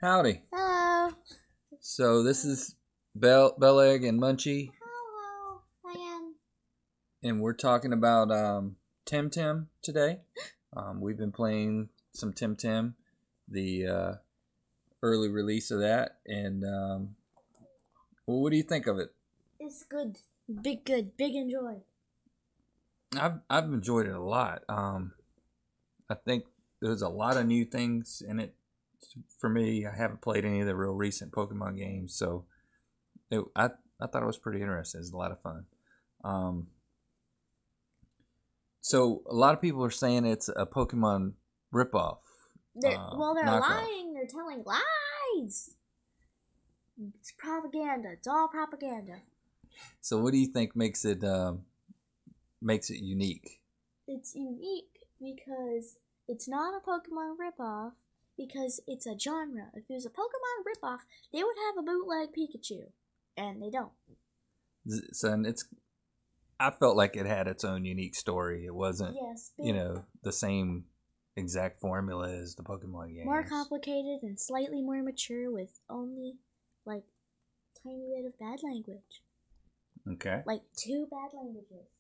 Howdy. Hello. So this is Belleg and Munchy, Hello. I am. and we're talking about Temtem today. We've been playing some Temtem, the early release of that, and well, what do you think of it? It's good. Big enjoy. I've enjoyed it a lot. I think there's a lot of new things in it. For me, I haven't played any of the real recent Pokemon games, so I thought it was pretty interesting. It's a lot of fun. So a lot of people are saying it's a Pokemon ripoff. They're knockoff. lying. They're telling lies. It's propaganda. It's all propaganda. So what do you think makes it unique? It's unique because it's not a Pokemon ripoff. Because it's a genre. If it was a Pokemon ripoff, they would have a bootleg Pikachu, and they don't. So and I felt like it had its own unique story. It wasn't, Yes, the same exact formula as the Pokemon games. more complicated and slightly more mature with only, like, tiny bit of bad language. Okay. Like 2 bad languages.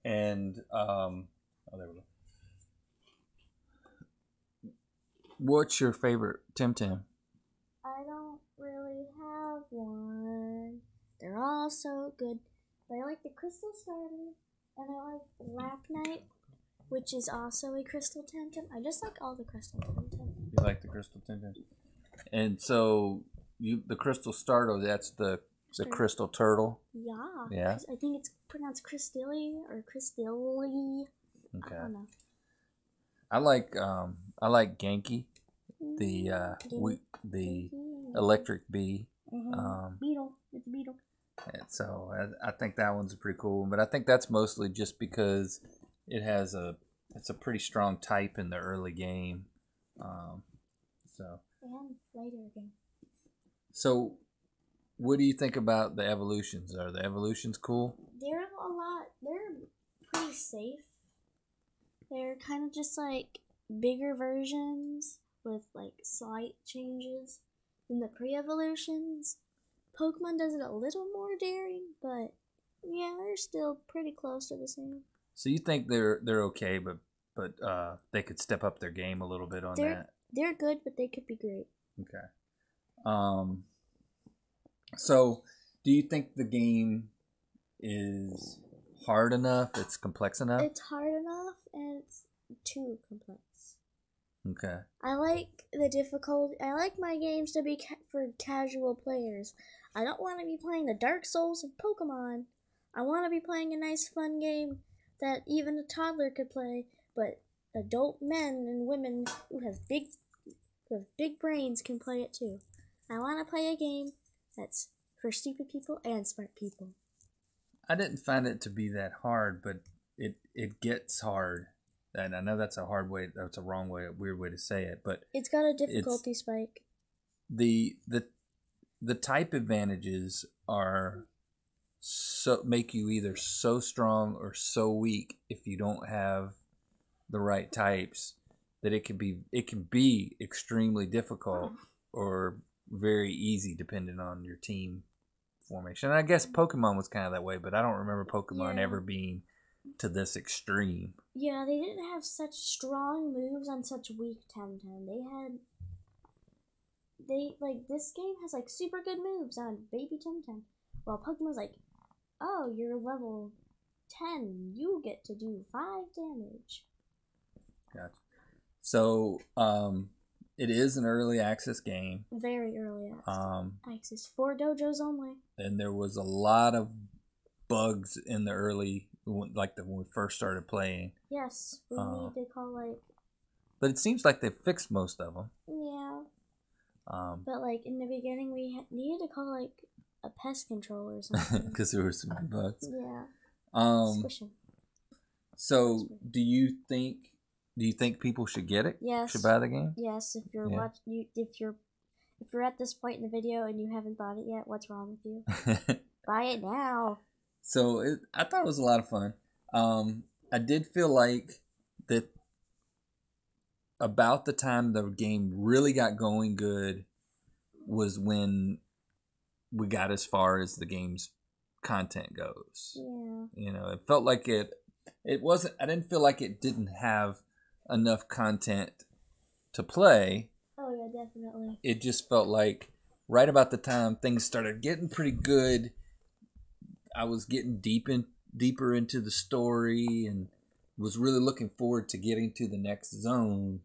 And there we go. What's your favorite Temtem? I don't really have one. They're all so good. But I like the Crystal Starter, and I like Lapnite, which is also a Crystal Temtem. I just like all the Crystal Temtem. You like the Crystal Temtem? And so the Crystal Starter, that's the Crystal Turtle? Yeah. Yeah. I think it's pronounced Crystilli or Crystilli. Okay. I don't know. I like Genki, the electric bee. Beetle. It's a beetle. And so I think that one's pretty cool. But I think that's mostly just because it's a pretty strong type in the early game. And later again. So what do you think about the evolutions? Are the evolutions cool? They're pretty safe. They're kind of just like bigger versions with like slight changes than the pre-evolutions. Pokemon does it a little more daring, but yeah, they're still pretty close to the same. So you think they're okay, but they could step up their game a little bit on that? They're good, but they could be great. Okay. So do you think the game is hard enough? It's complex enough? It's hard enough, and it's too complex. Okay. I like the difficulty. I like my games to be for casual players. I don't want to be playing the Dark Souls of Pokemon. I want to be playing a nice, fun game that even a toddler could play, but adult men and women who have big brains can play it too. I want to play a game that's for stupid people and smart people. I didn't find it to be that hard, but it gets hard. And I know that's a weird way to say it, but it's got a difficulty spike. The type advantages make you either so strong or so weak if you don't have the right types that it can be extremely difficult or very easy depending on your team formation. And I guess Pokemon was kind of that way, but I don't remember Pokemon ever being to this extreme. Yeah, they didn't have such strong moves on such weak Temtem. This game has like super good moves on baby Temtem. While Pokemon's like, oh, you're level 10, you get to do 5 damage. Gotcha. So, it is an early access game. Very early access. 4 dojos only. And there was a lot of bugs in the early, when we first started playing. Yes, we need to call But it seems like they fixed most of them. Yeah. But in the beginning, we needed to call a pest control or something. Because there were some bugs. Yeah. Squish 'em. So do you think people should get it? Yes. Should buy the game? Yes. If you're if you're at this point in the video and you haven't bought it yet, what's wrong with you? Buy it now. So I thought it was a lot of fun. I did feel like that about the time the game really got going good was when we got as far as the game's content goes. Yeah. You know, it felt like it wasn't, I didn't feel like it didn't have enough content to play. Oh, yeah, definitely. It just felt like right about the time things started getting pretty good, I was getting deeper into the story and was really looking forward to getting to the next zone.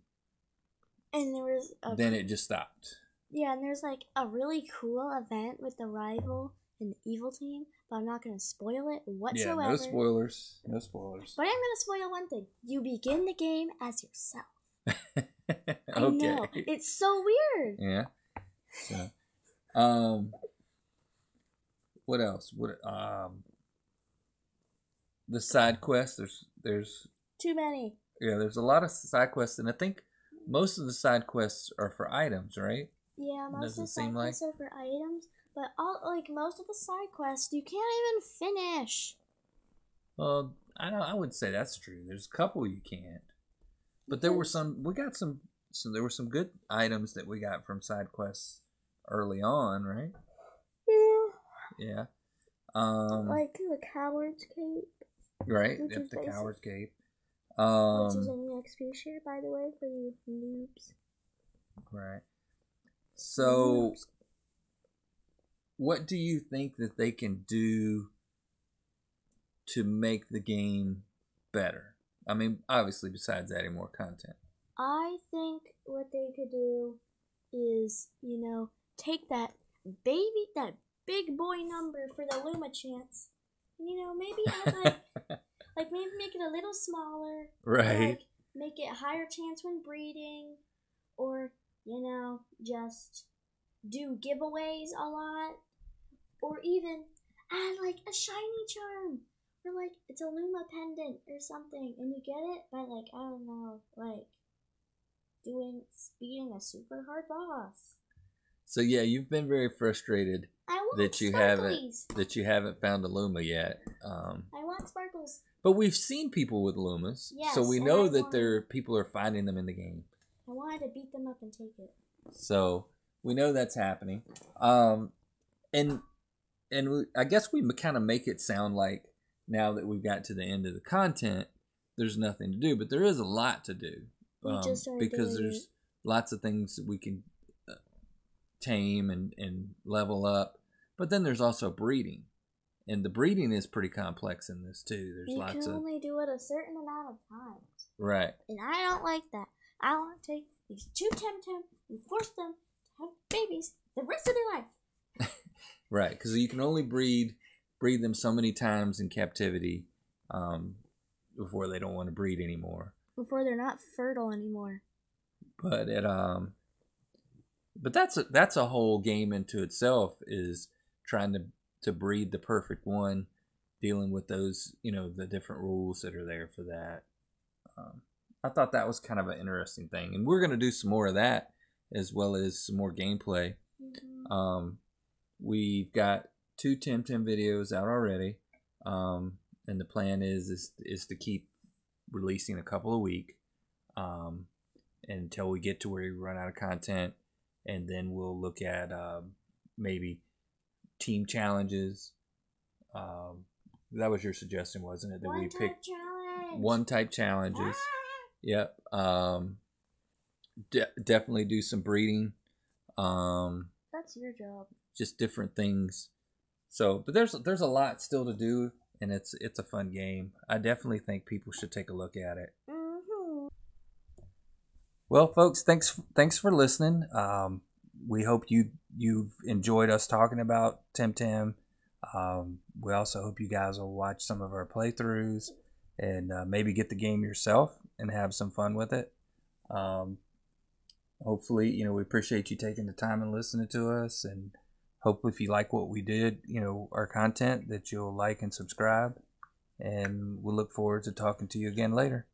And there was then it just stopped. Yeah, and there's like a really cool event with the rival and the evil team, but I'm not going to spoil it whatsoever. Yeah, no spoilers. No spoilers. But I'm going to spoil one thing. You begin the game as yourself. Okay. I know. It's so weird. Yeah. So, what else? The side quests. There's too many. Yeah, there's a lot of side quests, and I think most of the side quests are for items, right? Yeah, most of the side quests are for items, but most of the side quests you can't even finish. Well, I would say that's true. There's a couple you can't, but there were some. We got some. So there were some good items that we got from side quests early on, right? Yeah. Like the Coward's Cape. Right. Yep, the Coward's Cape. Which is in the XP share, by the way, for you noobs. Right. So, what do you think that they can do to make the game better? I mean, obviously, besides adding more content. I think what they could do is, take that big boy number for the Luma chance. Maybe add maybe make it a little smaller. Right. Make it a higher chance when breeding. Or, just do giveaways a lot. Or even add a shiny charm. Or it's a Luma pendant or something. And you get it by I don't know, beating a super hard boss. So yeah, you've been very frustrated that you haven't found a Luma yet. I want sparkles. But we've seen people with Lumas, yes, so we know that people are finding them in the game. I wanted to beat them up and take it. So we know that's happening. And I guess we kind of make it sound like now that we've got to the end of the content, there's nothing to do, but there is a lot to do. Because there's lots of things that we can tame and level up, but then there's also breeding, and the breeding is pretty complex in this too. There's you can only do it a certain amount of times, right? And I don't like that. I want to take these two Temtem and force them to have babies the rest of their life. Right, because you can only breed them so many times in captivity before they don't want to breed anymore. Before they're not fertile anymore. But that's a whole game into itself, is trying to breed the perfect one, dealing with those, the different rules that are there for that. I thought that was kind of an interesting thing, and we're going to do some more of that as well as some more gameplay. Mm-hmm. We've got 2 Temtem videos out already, and the plan is to keep releasing a couple a week until we get to where we run out of content, and then we'll look at maybe team challenges. That was your suggestion, wasn't it? That we pick one-type challenges. Yep. Definitely do some breeding. That's your job. Just different things. So, but there's a lot still to do. And it's a fun game. I definitely think people should take a look at it. Mm-hmm. Well, folks, thanks for listening. We hope you've enjoyed us talking about Temtem. We also hope you guys will watch some of our playthroughs and maybe get the game yourself and have some fun with it. Hopefully, we appreciate you taking the time and listening to us, and hopefully if you like what we did, our content, that you'll like and subscribe. And we'll look forward to talking to you again later.